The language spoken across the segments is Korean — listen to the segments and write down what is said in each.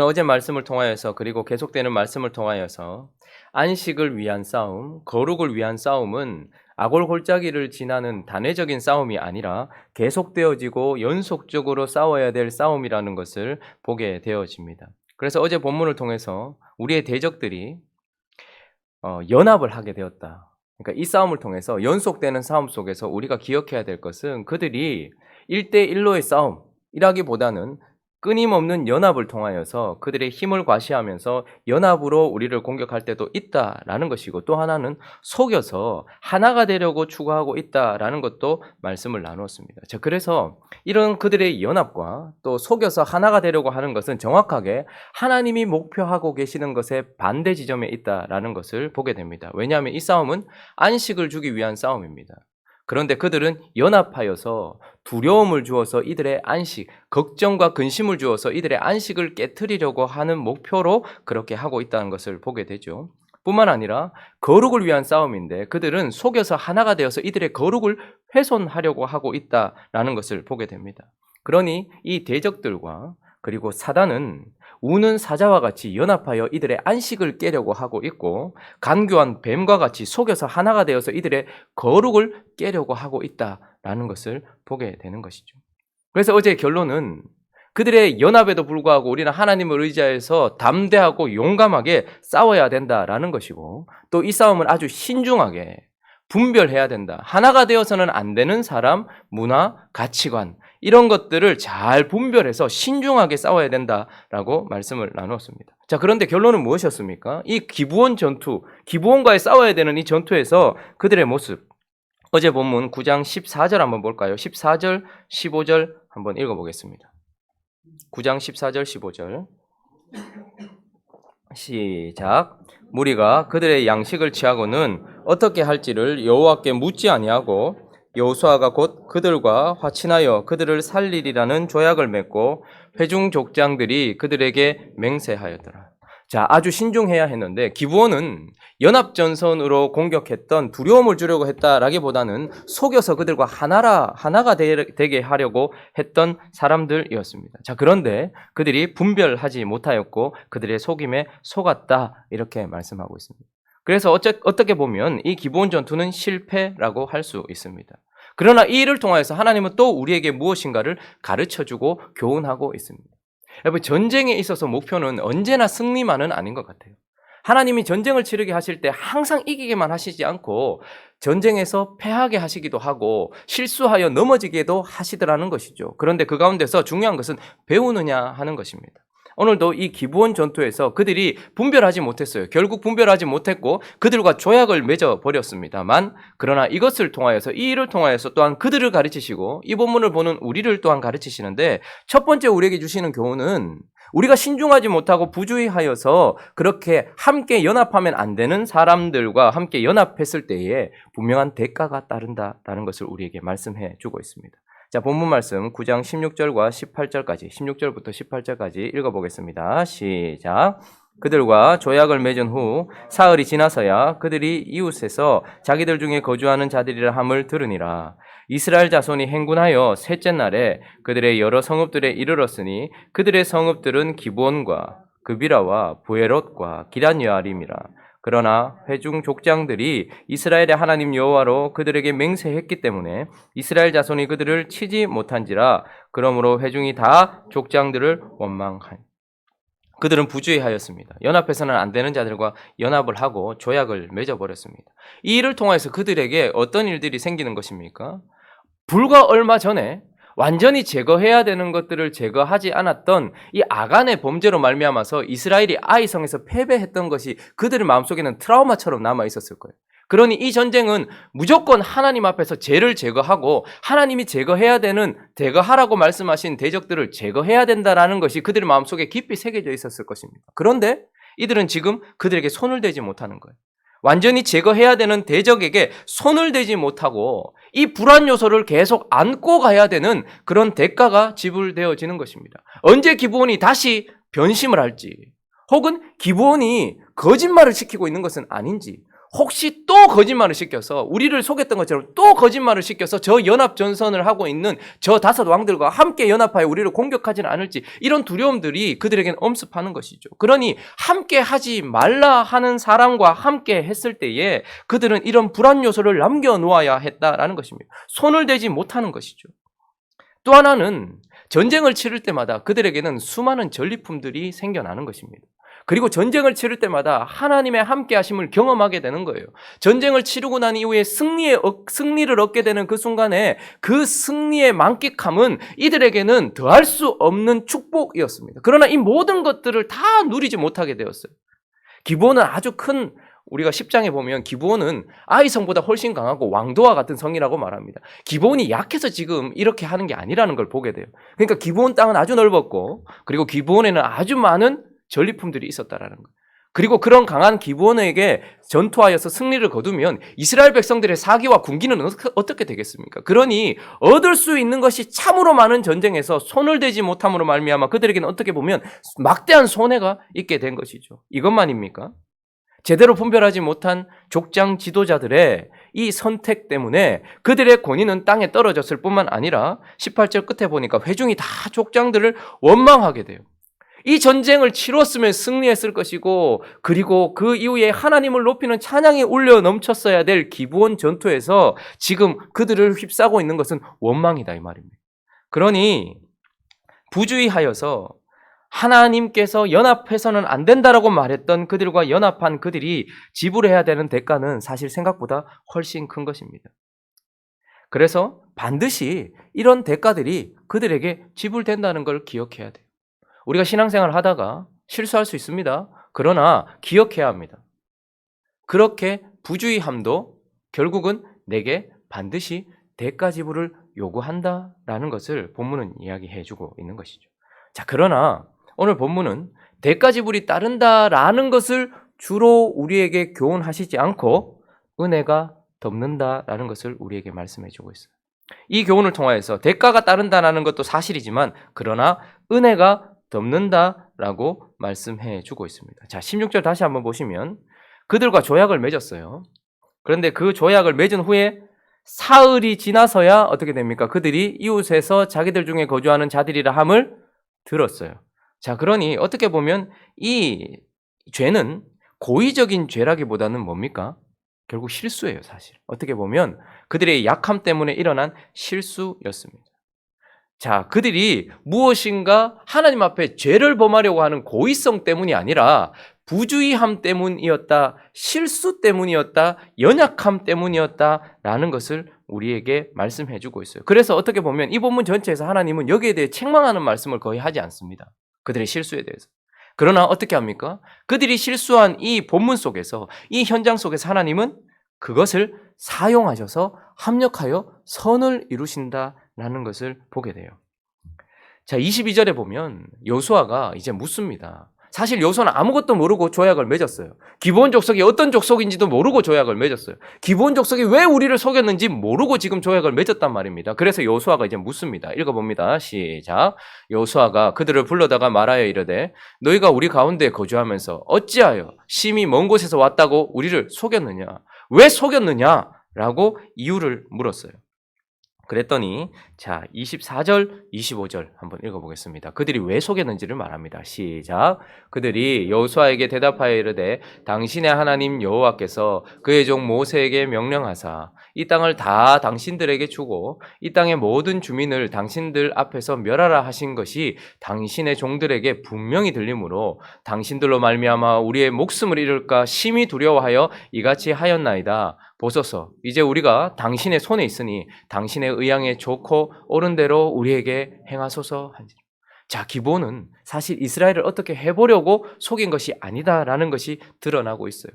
어제 말씀을 통하여서 그리고 계속되는 말씀을 통하여서 안식을 위한 싸움, 거룩을 위한 싸움은 아골골짜기를 지나는 단회적인 싸움이 아니라 계속되어지고 연속적으로 싸워야 될 싸움이라는 것을 보게 되어집니다. 그래서 어제 본문을 통해서 우리의 대적들이 연합을 하게 되었다. 그러니까 이 싸움을 통해서 연속되는 싸움 속에서 우리가 기억해야 될 것은 그들이 1대1로의 싸움이라기보다는 끊임없는 연합을 통하여서 그들의 힘을 과시하면서 연합으로 우리를 공격할 때도 있다라는 것이고, 또 하나는 속여서 하나가 되려고 추구하고 있다라는 것도 말씀을 나누었습니다. 자, 그래서 이런 그들의 연합과 또 속여서 하나가 되려고 하는 것은 정확하게 하나님이 목표하고 계시는 것의 반대 지점에 있다라는 것을 보게 됩니다. 왜냐하면 이 싸움은 안식을 주기 위한 싸움입니다. 그런데 그들은 연합하여서 두려움을 주어서 이들의 안식, 걱정과 근심을 주어서 이들의 안식을 깨트리려고 하는 목표로 그렇게 하고 있다는 것을 보게 되죠. 뿐만 아니라 거룩을 위한 싸움인데 그들은 속여서 하나가 되어서 이들의 거룩을 훼손하려고 하고 있다라는 것을 보게 됩니다. 그러니 이 대적들과 그리고 사단은 우는 사자와 같이 연합하여 이들의 안식을 깨려고 하고 있고, 간교한 뱀과 같이 속여서 하나가 되어서 이들의 거룩을 깨려고 하고 있다라는 것을 보게 되는 것이죠. 그래서 어제 결론은 그들의 연합에도 불구하고 우리는 하나님을 의지하여서 담대하고 용감하게 싸워야 된다라는 것이고, 또 이 싸움을 아주 신중하게 분별해야 된다. 하나가 되어서는 안 되는 사람, 문화, 가치관, 이런 것들을 잘 분별해서 신중하게 싸워야 된다라고 말씀을 나누었습니다. 자, 그런데 결론은 무엇이었습니까? 이 기브온 전투, 기브온과의 싸워야 되는 이 전투에서 그들의 모습, 어제 본문 9장 14절 한번 볼까요? 14절, 15절 한번 읽어보겠습니다. 9장 14절, 15절 시작. 무리가 그들의 양식을 취하고는 어떻게 할지를 여호와께 묻지 아니하고 여호수아가 곧 그들과 화친하여 그들을 살리리라는 조약을 맺고 회중 족장들이 그들에게 맹세하였더라. 자, 아주 신중해야 했는데 기브온은 연합전선으로 공격했던, 두려움을 주려고 했다라기보다는 속여서 그들과 하나가 되게 하려고 했던 사람들이었습니다. 자, 그런데 그들이 분별하지 못하였고 그들의 속임에 속았다, 이렇게 말씀하고 있습니다. 그래서 어떻게 보면 이 기브온 전투는 실패라고 할 수 있습니다. 그러나 이 일을 통해서 하나님은 또 우리에게 무엇인가를 가르쳐주고 교훈하고 있습니다. 여러분, 전쟁에 있어서 목표는 언제나 승리만은 아닌 것 같아요. 하나님이 전쟁을 치르게 하실 때 항상 이기게만 하시지 않고 전쟁에서 패하게 하시기도 하고 실수하여 넘어지게도 하시더라는 것이죠. 그런데 그 가운데서 중요한 것은 배우느냐 하는 것입니다. 오늘도 이 기브온 전투에서 그들이 분별하지 못했어요. 결국 분별하지 못했고 그들과 조약을 맺어버렸습니다만, 그러나 이것을 통하여서, 이 일을 통하여서 또한 그들을 가르치시고 이 본문을 보는 우리를 또한 가르치시는데, 첫 번째 우리에게 주시는 교훈은 우리가 신중하지 못하고 부주의하여서 그렇게 함께 연합하면 안 되는 사람들과 함께 연합했을 때에 분명한 대가가 따른다라는 것을 우리에게 말씀해 주고 있습니다. 자, 본문 말씀 9장 16절과 18절까지, 16절부터 18절까지 읽어보겠습니다. 시작. 그들과 조약을 맺은 후 사흘이 지나서야 그들이 이웃에서 자기들 중에 거주하는 자들이라 함을 들으니라. 이스라엘 자손이 행군하여 셋째 날에 그들의 여러 성읍들에 이르렀으니 그들의 성읍들은 기브온과 그비라와 부에롯과 기럇여아림이라. 그러나 회중 족장들이 이스라엘의 하나님 여호와로 그들에게 맹세했기 때문에 이스라엘 자손이 그들을 치지 못한지라. 그러므로 회중이 다 족장들을 원망하니 그들은 부주의하였습니다. 연합해서는 안 되는 자들과 연합을 하고 조약을 맺어버렸습니다. 이 일을 통해서 그들에게 어떤 일들이 생기는 것입니까? 불과 얼마 전에 완전히 제거해야 되는 것들을 제거하지 않았던 이 아간의 범죄로 말미암아서 이스라엘이 아이성에서 패배했던 것이 그들의 마음속에는 트라우마처럼 남아 있었을 거예요. 그러니 이 전쟁은 무조건 하나님 앞에서 죄를 제거하고 하나님이 제거하라고 말씀하신 대적들을 제거해야 된다라는 것이 그들의 마음속에 깊이 새겨져 있었을 것입니다. 그런데 이들은 지금 그들에게 손을 대지 못하는 거예요. 완전히 제거해야 되는 대적에게 손을 대지 못하고 이 불안 요소를 계속 안고 가야 되는 그런 대가가 지불되어지는 것입니다. 언제 기브온이 다시 변심을 할지, 혹은 기브온이 거짓말을 시키고 있는 것은 아닌지, 혹시 또 거짓말을 시켜서 우리를 속였던 것처럼 또 거짓말을 시켜서 저 연합 전선을 하고 있는 저 5 왕들과 함께 연합하여 우리를 공격하지는 않을지 이런 두려움들이 그들에게는 엄습하는 것이죠. 그러니 함께 하지 말라 하는 사람과 함께 했을 때에 그들은 이런 불안 요소를 남겨놓아야 했다라는 것입니다. 손을 대지 못하는 것이죠. 또 하나는 전쟁을 치를 때마다 그들에게는 수많은 전리품들이 생겨나는 것입니다. 그리고 전쟁을 치를 때마다 하나님의 함께 하심을 경험하게 되는 거예요. 전쟁을 치르고 난 이후에 승리를 얻게 되는 그 순간에 그 승리의 만끽함은 이들에게는 더할 수 없는 축복이었습니다. 그러나 이 모든 것들을 다 누리지 못하게 되었어요. 기브온은 아주 큰, 우리가 10장에 보면 기브온은 아이 성보다 훨씬 강하고 왕도와 같은 성이라고 말합니다. 기브온이 약해서 지금 이렇게 하는 게 아니라는 걸 보게 돼요. 그러니까 기브온 땅은 아주 넓었고, 그리고 기브온에는 아주 많은 전리품들이 있었다라는 거예요. 그리고 그런 강한 기브온에게 전투하여서 승리를 거두면 이스라엘 백성들의 사기와 군기는 어떻게 되겠습니까? 그러니 얻을 수 있는 것이 참으로 많은 전쟁에서 손을 대지 못함으로 말미암아 그들에게는 어떻게 보면 막대한 손해가 있게 된 것이죠. 이것만입니까? 제대로 분별하지 못한 족장 지도자들의 이 선택 때문에 그들의 권위는 땅에 떨어졌을 뿐만 아니라 18절 끝에 보니까 회중이 다 족장들을 원망하게 돼요. 이 전쟁을 치렀으면 승리했을 것이고, 그리고 그 이후에 하나님을 높이는 찬양이 울려 넘쳤어야 될 기브온 전투에서 지금 그들을 휩싸고 있는 것은 원망이다 이 말입니다. 그러니 부주의하여서 하나님께서 연합해서는 안 된다라고 말했던 그들과 연합한 그들이 지불해야 되는 대가는 사실 생각보다 훨씬 큰 것입니다. 그래서 반드시 이런 대가들이 그들에게 지불된다는 걸 기억해야 돼요. 우리가 신앙생활을 하다가 실수할 수 있습니다. 그러나 기억해야 합니다. 그렇게 부주의함도 결국은 내게 반드시 대가 지불을 요구한다라는 것을 본문은 이야기해주고 있는 것이죠. 자, 그러나 오늘 본문은 대가 지불이 따른다라는 것을 주로 우리에게 교훈하시지 않고 은혜가 덮는다라는 것을 우리에게 말씀해주고 있어요. 이 교훈을 통하여서 대가가 따른다라는 것도 사실이지만 그러나 은혜가 덮는다라고 말씀해 주고 있습니다. 자, 16절 다시 한번 보시면 그들과 조약을 맺었어요. 그런데 그 조약을 맺은 후에 사흘이 지나서야 어떻게 됩니까? 그들이 이웃에서 자기들 중에 거주하는 자들이라 함을 들었어요. 자, 그러니 어떻게 보면 이 죄는 고의적인 죄라기보다는 뭡니까? 결국 실수예요, 사실. 어떻게 보면 그들의 약함 때문에 일어난 실수였습니다. 자, 그들이 무엇인가 하나님 앞에 죄를 범하려고 하는 고의성 때문이 아니라 부주의함 때문이었다, 실수 때문이었다, 연약함 때문이었다라는 것을 우리에게 말씀해 주고 있어요. 그래서 어떻게 보면 이 본문 전체에서 하나님은 여기에 대해 책망하는 말씀을 거의 하지 않습니다. 그들의 실수에 대해서. 그러나 어떻게 합니까? 그들이 실수한 이 본문 속에서, 이 현장 속에서 하나님은 그것을 사용하셔서 합력하여 선을 이루신다라는 것을 보게 돼요. 자, 22절에 보면 여호수아가 이제 묻습니다. 사실 여호수아는 아무것도 모르고 조약을 맺었어요. 기브온 족속이 어떤 족속인지도 모르고 조약을 맺었어요. 기브온 족속이 왜 우리를 속였는지 모르고 지금 조약을 맺었단 말입니다. 그래서 여호수아가 이제 묻습니다. 읽어봅니다. 시작. 여호수아가 그들을 불러다가 말하여 이르되 너희가 우리 가운데 거주하면서 어찌하여 심히 먼 곳에서 왔다고 우리를 속였느냐? 왜 속였느냐? 라고 이유를 물었어요. 그랬더니 자 24절 25절 한번 읽어보겠습니다. 그들이 왜 속였는지를 말합니다. 시작. 그들이 여호수아에게 대답하여 이르되 당신의 하나님 여호와께서 그의 종 모세에게 명령하사 이 땅을 다 당신들에게 주고 이 땅의 모든 주민을 당신들 앞에서 멸하라 하신 것이 당신의 종들에게 분명히 들리므로 당신들로 말미암아 우리의 목숨을 잃을까 심히 두려워하여 이같이 하였나이다. 보소서 이제 우리가 당신의 손에 있으니 당신의 의향에 좋고 옳은 대로 우리에게 행하소서 한지라. 자, 기브온은 사실 이스라엘을 어떻게 해보려고 속인 것이 아니다라는 것이 드러나고 있어요.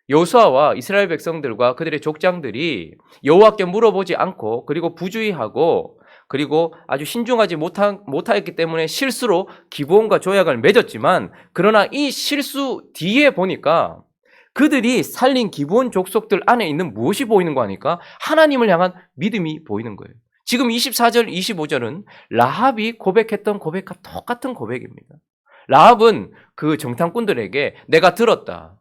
여호수아와 이스라엘 백성들과 그들의 족장들이 여호와께 물어보지 않고 그리고 부주의하고 그리고 아주 신중하지 못하였기 때문에 실수로 기브온과 조약을 맺었지만 그러나 이 실수 뒤에 보니까 그들이 살린 기브온 족속들 안에 있는 무엇이 보이는 거 아닙니까? 하나님을 향한 믿음이 보이는 거예요. 지금 24절, 25절은 라합이 고백했던 고백과 똑같은 고백입니다. 라합은 그 정탐꾼들에게 내가 들었다.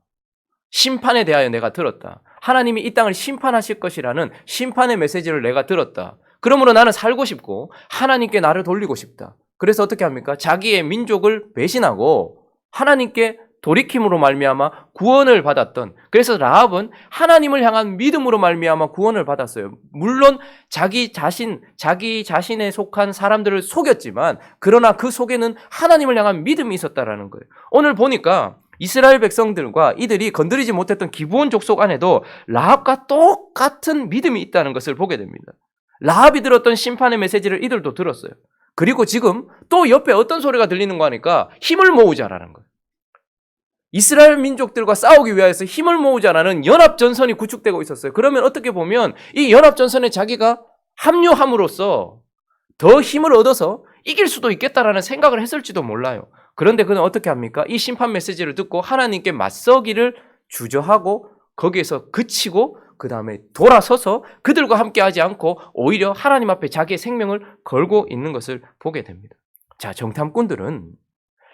심판에 대하여 내가 들었다. 하나님이 이 땅을 심판하실 것이라는 심판의 메시지를 내가 들었다. 그러므로 나는 살고 싶고 하나님께 나를 돌리고 싶다. 그래서 어떻게 합니까? 자기의 민족을 배신하고 하나님께 돌이킴으로 말미암아 구원을 받았던, 그래서 라합은 하나님을 향한 믿음으로 말미암아 구원을 받았어요. 물론 자기 자신에 속한 사람들을 속였지만 그러나 그 속에는 하나님을 향한 믿음이 있었다라는 거예요. 오늘 보니까 이스라엘 백성들과 이들이 건드리지 못했던 기브온 족속 안에도 라합과 똑같은 믿음이 있다는 것을 보게 됩니다. 라합이 들었던 심판의 메시지를 이들도 들었어요. 그리고 지금 또 옆에 어떤 소리가 들리는 거 하니까 힘을 모으자라는 거예요. 이스라엘 민족들과 싸우기 위해서 힘을 모으자라는 연합전선이 구축되고 있었어요. 그러면 어떻게 보면 이 연합전선에 자기가 합류함으로써 더 힘을 얻어서 이길 수도 있겠다라는 생각을 했을지도 몰라요. 그런데 그는 어떻게 합니까? 이 심판 메시지를 듣고 하나님께 맞서기를 주저하고 거기에서 그치고 그 다음에 돌아서서 그들과 함께 하지 않고 오히려 하나님 앞에 자기의 생명을 걸고 있는 것을 보게 됩니다. 자, 정탐꾼들은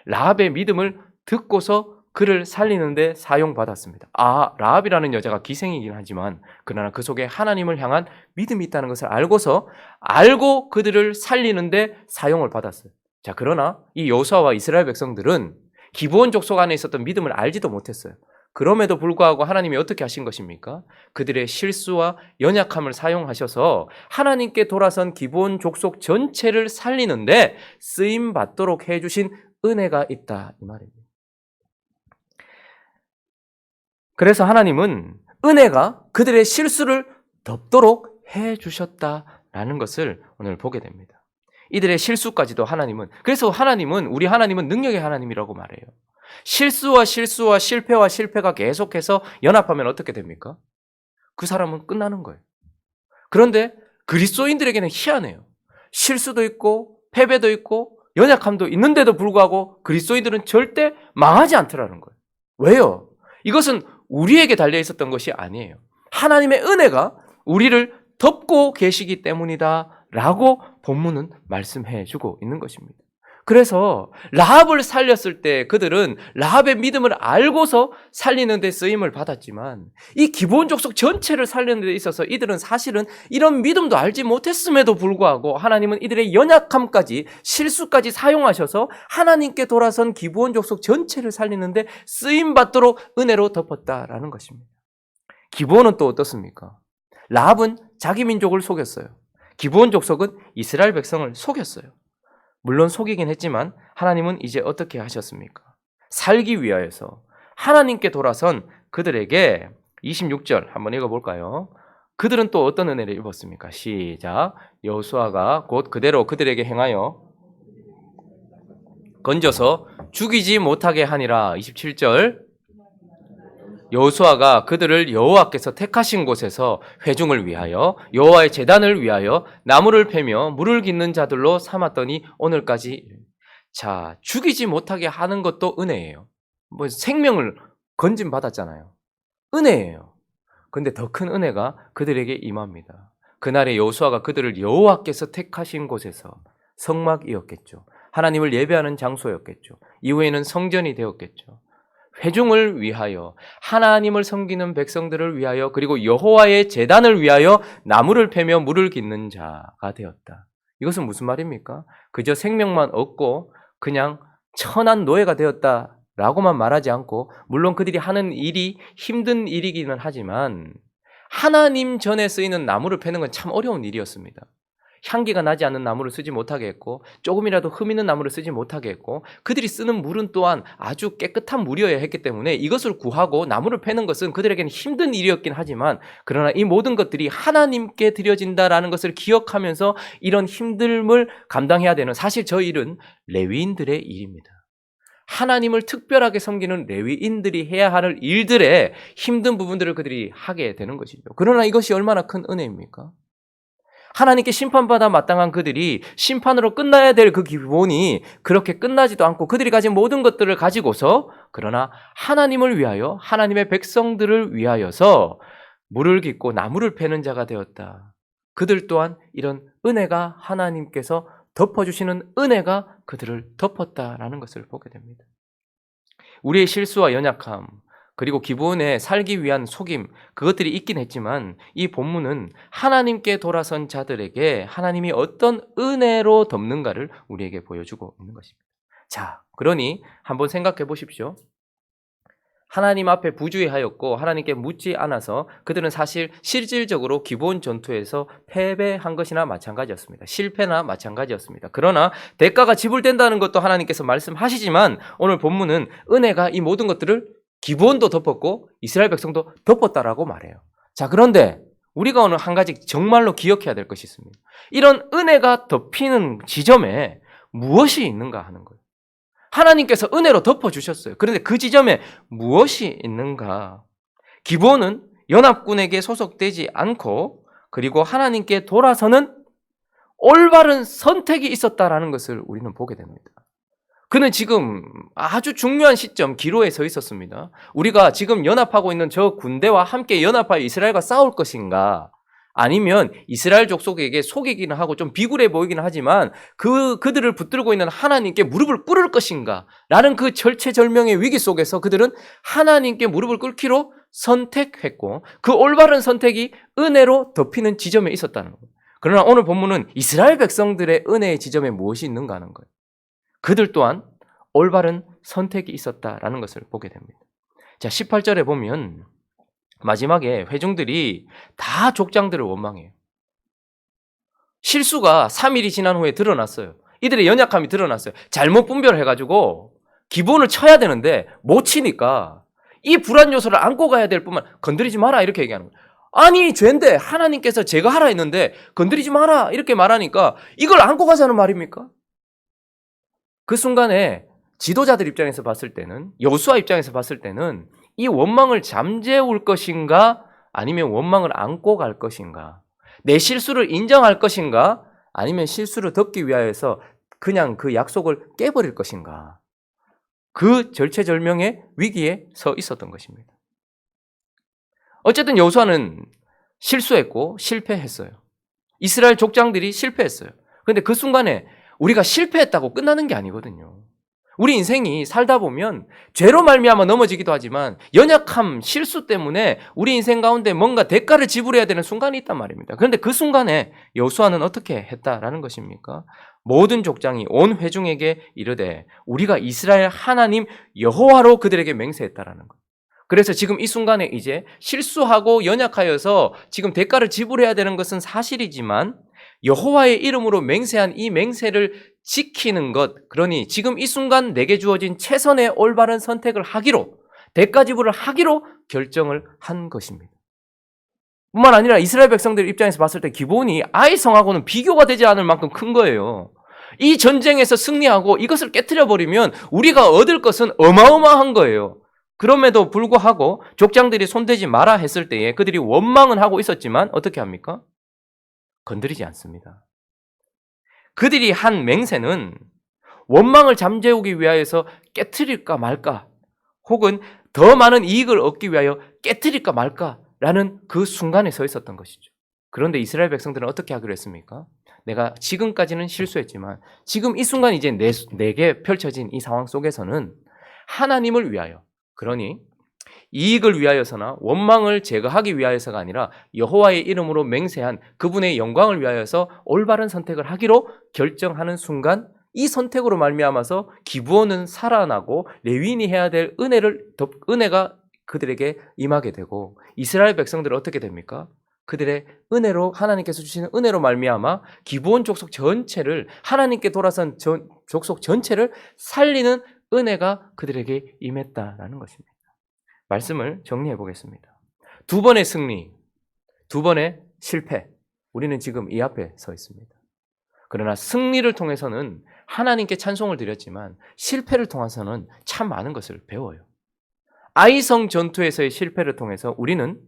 라합의 믿음을 듣고서 그를 살리는데 사용받았습니다. 라합이라는 여자가 기생이긴 하지만 그러나 그 속에 하나님을 향한 믿음이 있다는 것을 알고 그들을 살리는데 사용을 받았어요. 자, 그러나 이 여호수아와 이스라엘 백성들은 기브온 족속 안에 있었던 믿음을 알지도 못했어요. 그럼에도 불구하고 하나님이 어떻게 하신 것입니까? 그들의 실수와 연약함을 사용하셔서 하나님께 돌아선 기브온 족속 전체를 살리는데 쓰임 받도록 해주신 은혜가 있다, 이 말입니다. 그래서 하나님은 은혜가 그들의 실수를 덮도록 해주셨다라는 것을 오늘 보게 됩니다. 이들의 실수까지도 그래서 우리 하나님은 능력의 하나님이라고 말해요. 실수와 실패와 실패가 계속해서 연합하면 어떻게 됩니까? 그 사람은 끝나는 거예요. 그런데 그리스도인들에게는 희한해요. 실수도 있고 패배도 있고 연약함도 있는데도 불구하고 그리스도인들은 절대 망하지 않더라는 거예요. 왜요? 이것은 우리에게 달려 있었던 것이 아니에요. 하나님의 은혜가 우리를 덮고 계시기 때문이다 라고 본문은 말씀해 주고 있는 것입니다. 그래서 라합을 살렸을 때 그들은 라합의 믿음을 알고서 살리는 데 쓰임을 받았지만 이 기브온 족속 전체를 살리는 데 있어서 이들은 사실은 이런 믿음도 알지 못했음에도 불구하고 하나님은 이들의 연약함까지 실수까지 사용하셔서 하나님께 돌아선 기브온 족속 전체를 살리는 데 쓰임 받도록 은혜로 덮었다라는 것입니다. 기브온은 또 어떻습니까? 라합은 자기 민족을 속였어요. 기브온 족속은 이스라엘 백성을 속였어요. 물론 속이긴 했지만 하나님은 이제 어떻게 하셨습니까? 살기 위하여서 하나님께 돌아선 그들에게 26절 한번 읽어볼까요? 그들은 또 어떤 은혜를 입었습니까? 시작. 여호수아가 곧 그대로 그들에게 행하여 건져서 죽이지 못하게 하니라. 27절. 여호수아가 그들을 여호와께서 택하신 곳에서 회중을 위하여 여호와의 제단을 위하여 나무를 패며 물을 깃는 자들로 삼았더니 오늘까지. 자, 죽이지 못하게 하는 것도 은혜예요. 생명을 건진 받았잖아요. 은혜예요. 근데 더 큰 은혜가 그들에게 임합니다. 그날에 여호수아가 그들을 여호와께서 택하신 곳에서, 성막이었겠죠. 하나님을 예배하는 장소였겠죠. 이후에는 성전이 되었겠죠. 회중을 위하여, 하나님을 섬기는 백성들을 위하여, 그리고 여호와의 제단을 위하여 나무를 패며 물을 깃는 자가 되었다. 이것은 무슨 말입니까? 그저 생명만 얻고 그냥 천한 노예가 되었다라고만 말하지 않고, 물론 그들이 하는 일이 힘든 일이기는 하지만 하나님 전에 쓰이는 나무를 패는 건 참 어려운 일이었습니다. 향기가 나지 않는 나무를 쓰지 못하게 했고 조금이라도 흠 있는 나무를 쓰지 못하게 했고 그들이 쓰는 물은 또한 아주 깨끗한 물이어야 했기 때문에 이것을 구하고 나무를 패는 것은 그들에게는 힘든 일이었긴 하지만 그러나 이 모든 것들이 하나님께 드려진다라는 것을 기억하면서 이런 힘듦을 감당해야 되는, 사실 저 일은 레위인들의 일입니다. 하나님을 특별하게 섬기는 레위인들이 해야 할 일들의 힘든 부분들을 그들이 하게 되는 것이죠. 그러나 이것이 얼마나 큰 은혜입니까? 하나님께 심판받아 마땅한 그들이 심판으로 끝나야 될 그 기본이 그렇게 끝나지도 않고 그들이 가진 모든 것들을 가지고서, 그러나 하나님을 위하여, 하나님의 백성들을 위하여서 물을 깃고 나무를 패는 자가 되었다. 그들 또한 이런 은혜가, 하나님께서 덮어주시는 은혜가 그들을 덮었다라는 것을 보게 됩니다. 우리의 실수와 연약함, 그리고 기본에 살기 위한 속임, 그것들이 있긴 했지만 이 본문은 하나님께 돌아선 자들에게 하나님이 어떤 은혜로 덮는가를 우리에게 보여주고 있는 것입니다. 자, 그러니 한번 생각해 보십시오. 하나님 앞에 부주의하였고 하나님께 묻지 않아서 그들은 사실 실질적으로 기본 전투에서 패배한 것이나 마찬가지였습니다. 실패나 마찬가지였습니다. 그러나 대가가 지불된다는 것도 하나님께서 말씀하시지만 오늘 본문은 은혜가 이 모든 것들을 기본도 덮었고 이스라엘 백성도 덮었다라고 말해요. 자, 그런데 우리가 오늘 한 가지 정말로 기억해야 될 것이 있습니다. 이런 은혜가 덮이는 지점에 무엇이 있는가 하는 거예요. 하나님께서 은혜로 덮어주셨어요. 그런데 그 지점에 무엇이 있는가? 기본은 연합군에게 소속되지 않고 그리고 하나님께 돌아서는 올바른 선택이 있었다라는 것을 우리는 보게 됩니다. 그는 지금 아주 중요한 시점 기로에 서 있었습니다. 우리가 지금 연합하고 있는 저 군대와 함께 연합하여 이스라엘과 싸울 것인가? 아니면 이스라엘 족속에게 속이기는 하고 좀 비굴해 보이기는 하지만 그들을 붙들고 있는 하나님께 무릎을 꿇을 것인가? 라는 그 절체절명의 위기 속에서 그들은 하나님께 무릎을 꿇기로 선택했고 그 올바른 선택이 은혜로 덮이는 지점에 있었다는 거예요. 그러나 오늘 본문은 이스라엘 백성들의 은혜의 지점에 무엇이 있는가 하는 거예요. 그들 또한 올바른 선택이 있었다라는 것을 보게 됩니다. 자, 18절에 보면 마지막에 회중들이 다 족장들을 원망해요. 실수가 3일이 지난 후에 드러났어요. 이들의 연약함이 드러났어요. 잘못 분별해가지고 기본을 쳐야 되는데 못 치니까 이 불안 요소를 안고 가야 될 뿐만 건드리지 마라 이렇게 얘기하는 거예요. 아니 죄인데 하나님께서 제가 하라 했는데 건드리지 마라 이렇게 말하니까 이걸 안고 가자는 말입니까? 그 순간에 지도자들 입장에서 봤을 때는 여호수아 입장에서 봤을 때는 이 원망을 잠재울 것인가 아니면 원망을 안고 갈 것인가 내 실수를 인정할 것인가 아니면 실수를 덮기 위하여서 그냥 그 약속을 깨버릴 것인가 그 절체절명의 위기에 서 있었던 것입니다. 어쨌든 여호수아는 실수했고 실패했어요. 이스라엘 족장들이 실패했어요. 그런데 그 순간에 우리가 실패했다고 끝나는 게 아니거든요. 우리 인생이 살다 보면 죄로 말미암아 넘어지기도 하지만 연약함, 실수 때문에 우리 인생 가운데 뭔가 대가를 지불해야 되는 순간이 있단 말입니다. 그런데 그 순간에 여호수아는 어떻게 했다라는 것입니까? 모든 족장이 온 회중에게 이르되 우리가 이스라엘 하나님 여호와로 그들에게 맹세했다라는 거예요. 그래서 지금 이 순간에 이제 실수하고 연약하여서 지금 대가를 지불해야 되는 것은 사실이지만 여호와의 이름으로 맹세한 이 맹세를 지키는 것, 그러니 지금 이 순간 내게 주어진 최선의 올바른 선택을 하기로, 대가 지불을 하기로 결정을 한 것입니다. 뿐만 아니라 이스라엘 백성들 입장에서 봤을 때 기본이 아이성하고는 비교가 되지 않을 만큼 큰 거예요. 이 전쟁에서 승리하고 이것을 깨트려버리면 우리가 얻을 것은 어마어마한 거예요. 그럼에도 불구하고 족장들이 손대지 마라 했을 때에 그들이 원망은 하고 있었지만 어떻게 합니까? 건드리지 않습니다. 그들이 한 맹세는 원망을 잠재우기 위하여서 깨트릴까 말까 혹은 더 많은 이익을 얻기 위하여 깨트릴까 말까라는 그 순간에 서 있었던 것이죠. 그런데 이스라엘 백성들은 어떻게 하기로 했습니까? 내가 지금까지는 실수했지만 지금 이 순간 이제 내게 펼쳐진 이 상황 속에서는 하나님을 위하여 그러니 이익을 위하여서나 원망을 제거하기 위하여서가 아니라 여호와의 이름으로 맹세한 그분의 영광을 위하여서 올바른 선택을 하기로 결정하는 순간 이 선택으로 말미암아서 기브온은 살아나고 레위인이 해야 될 은혜가 그들에게 임하게 되고 이스라엘 백성들은 어떻게 됩니까? 그들의 은혜로 하나님께서 주시는 은혜로 말미암아 기브온 족속 전체를 하나님께 돌아선 족속 전체를 살리는 은혜가 그들에게 임했다라는 것입니다. 말씀을 정리해 보겠습니다. 두 번의 승리, 두 번의 실패. 우리는 지금 이 앞에 서 있습니다. 그러나 승리를 통해서는 하나님께 찬송을 드렸지만 실패를 통해서는 참 많은 것을 배워요. 아이성 전투에서의 실패를 통해서 우리는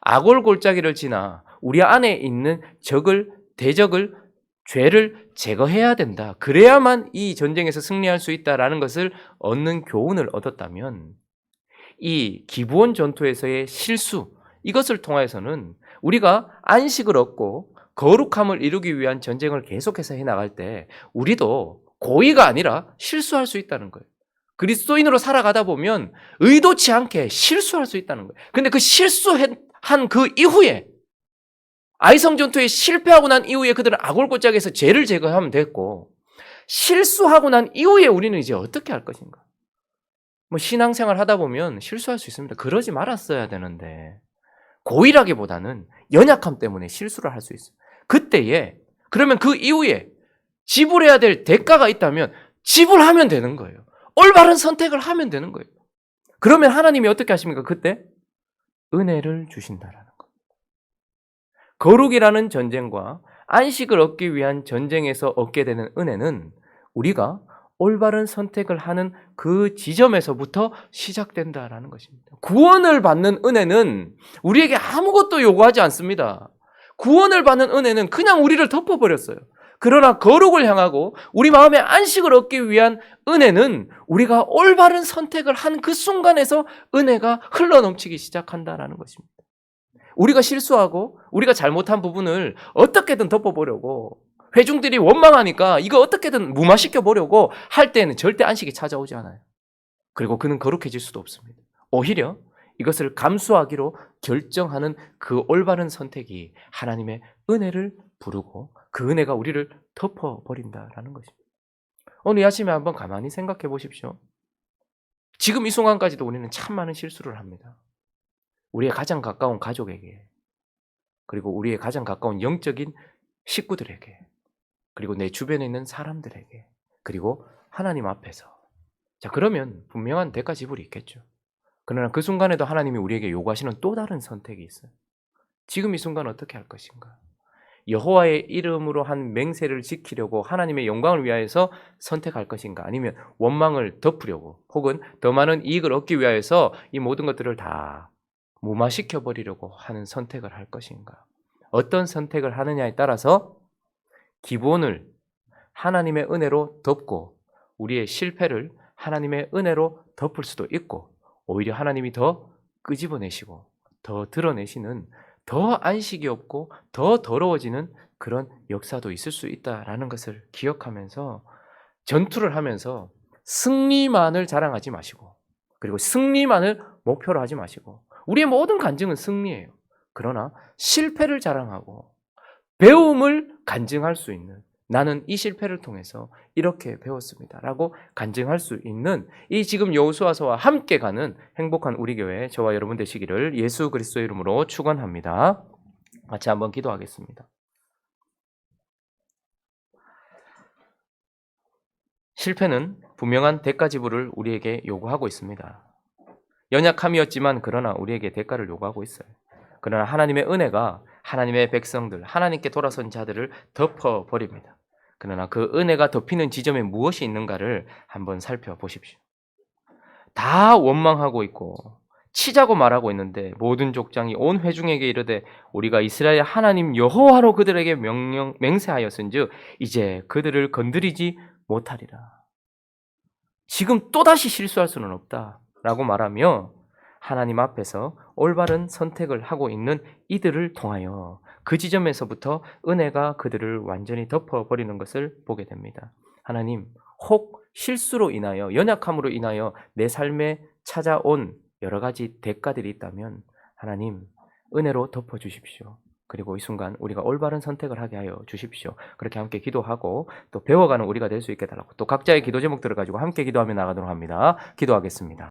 아골 골짜기를 지나 우리 안에 있는 대적을 죄를 제거해야 된다. 그래야만 이 전쟁에서 승리할 수 있다라는 것을 얻는 교훈을 얻었다면 이 기브온 전투에서의 실수 이것을 통해서는 우리가 안식을 얻고 거룩함을 이루기 위한 전쟁을 계속해서 해나갈 때 우리도 고의가 아니라 실수할 수 있다는 거예요. 그리스도인으로 살아가다 보면 의도치 않게 실수할 수 있다는 거예요. 근데 그 실수한 그 이후에 아이성 전투에 실패하고 난 이후에 그들은 아골골짜기에서 죄를 제거하면 됐고, 실수하고 난 이후에 우리는 이제 어떻게 할 것인가? 뭐 신앙생활 하다 보면 실수할 수 있습니다. 그러지 말았어야 되는데 고의라기보다는 연약함 때문에 실수를 할 수 있어요. 그때에 그러면 그 이후에 지불해야 될 대가가 있다면 지불하면 되는 거예요. 올바른 선택을 하면 되는 거예요. 그러면 하나님이 어떻게 하십니까? 그때 은혜를 주신다라는 거예요. 거룩이라는 전쟁과 안식을 얻기 위한 전쟁에서 얻게 되는 은혜는 우리가 올바른 선택을 하는 그 지점에서부터 시작된다라는 것입니다. 구원을 받는 은혜는 우리에게 아무것도 요구하지 않습니다. 구원을 받는 은혜는 그냥 우리를 덮어버렸어요. 그러나 거룩을 향하고 우리 마음의 안식을 얻기 위한 은혜는 우리가 올바른 선택을 한 그 순간에서 은혜가 흘러넘치기 시작한다라는 것입니다. 우리가 실수하고 우리가 잘못한 부분을 어떻게든 덮어보려고 회중들이 원망하니까 이거 어떻게든 무마시켜 보려고 할 때는 절대 안식이 찾아오지 않아요. 그리고 그는 거룩해질 수도 없습니다. 오히려 이것을 감수하기로 결정하는 그 올바른 선택이 하나님의 은혜를 부르고 그 은혜가 우리를 덮어버린다라는 것입니다. 오늘 이 아침에 한번 가만히 생각해 보십시오. 지금 이 순간까지도 우리는 참 많은 실수를 합니다. 우리의 가장 가까운 가족에게, 그리고 우리의 가장 가까운 영적인 식구들에게, 그리고 내 주변에 있는 사람들에게, 그리고 하나님 앞에서. 자, 그러면 분명한 대가 지불이 있겠죠. 그러나 그 순간에도 하나님이 우리에게 요구하시는 또 다른 선택이 있어요. 지금 이 순간 어떻게 할 것인가? 여호와의 이름으로 한 맹세를 지키려고 하나님의 영광을 위하여서 선택할 것인가? 아니면 원망을 덮으려고 혹은 더 많은 이익을 얻기 위하여서 이 모든 것들을 다 무마시켜버리려고 하는 선택을 할 것인가? 어떤 선택을 하느냐에 따라서 기본을 하나님의 은혜로 덮고 우리의 실패를 하나님의 은혜로 덮을 수도 있고, 오히려 하나님이 더 끄집어내시고 더 드러내시는, 더 안식이 없고 더 더러워지는 그런 역사도 있을 수 있다라는 것을 기억하면서 전투를 하면서 승리만을 자랑하지 마시고, 그리고 승리만을 목표로 하지 마시고, 우리의 모든 간증은 승리예요. 그러나 실패를 자랑하고 배움을 간증할 수 있는, 나는 이 실패를 통해서 이렇게 배웠습니다 라고 간증할 수 있는 이 지금 여호수아서와 함께 가는 행복한 우리 교회 저와 여러분 되시기를 예수 그리스도의 이름으로 축원합니다. 같이 한번 기도하겠습니다. 실패는 분명한 대가 지불을 우리에게 요구하고 있습니다. 연약함이었지만 그러나 우리에게 대가를 요구하고 있어요. 그러나 하나님의 은혜가 하나님의 백성들, 하나님께 돌아선 자들을 덮어버립니다. 그러나 그 은혜가 덮이는 지점에 무엇이 있는가를 한번 살펴보십시오. 다 원망하고 있고 치자고 말하고 있는데 모든 족장이 온 회중에게 이르되 우리가 이스라엘 하나님 여호와로 그들에게 맹세하였은즉 이제 그들을 건드리지 못하리라. 지금 또다시 실수할 수는 없다라고 말하며 하나님 앞에서 올바른 선택을 하고 있는 이들을 통하여 그 지점에서부터 은혜가 그들을 완전히 덮어버리는 것을 보게 됩니다. 하나님, 혹 실수로 인하여, 연약함으로 인하여 내 삶에 찾아온 여러 가지 대가들이 있다면 하나님, 은혜로 덮어주십시오. 그리고 이 순간 우리가 올바른 선택을 하게 하여 주십시오. 그렇게 함께 기도하고 또 배워가는 우리가 될 수 있게 달라고, 또 각자의 기도 제목들을 가지고 함께 기도하며 나가도록 합니다. 기도하겠습니다.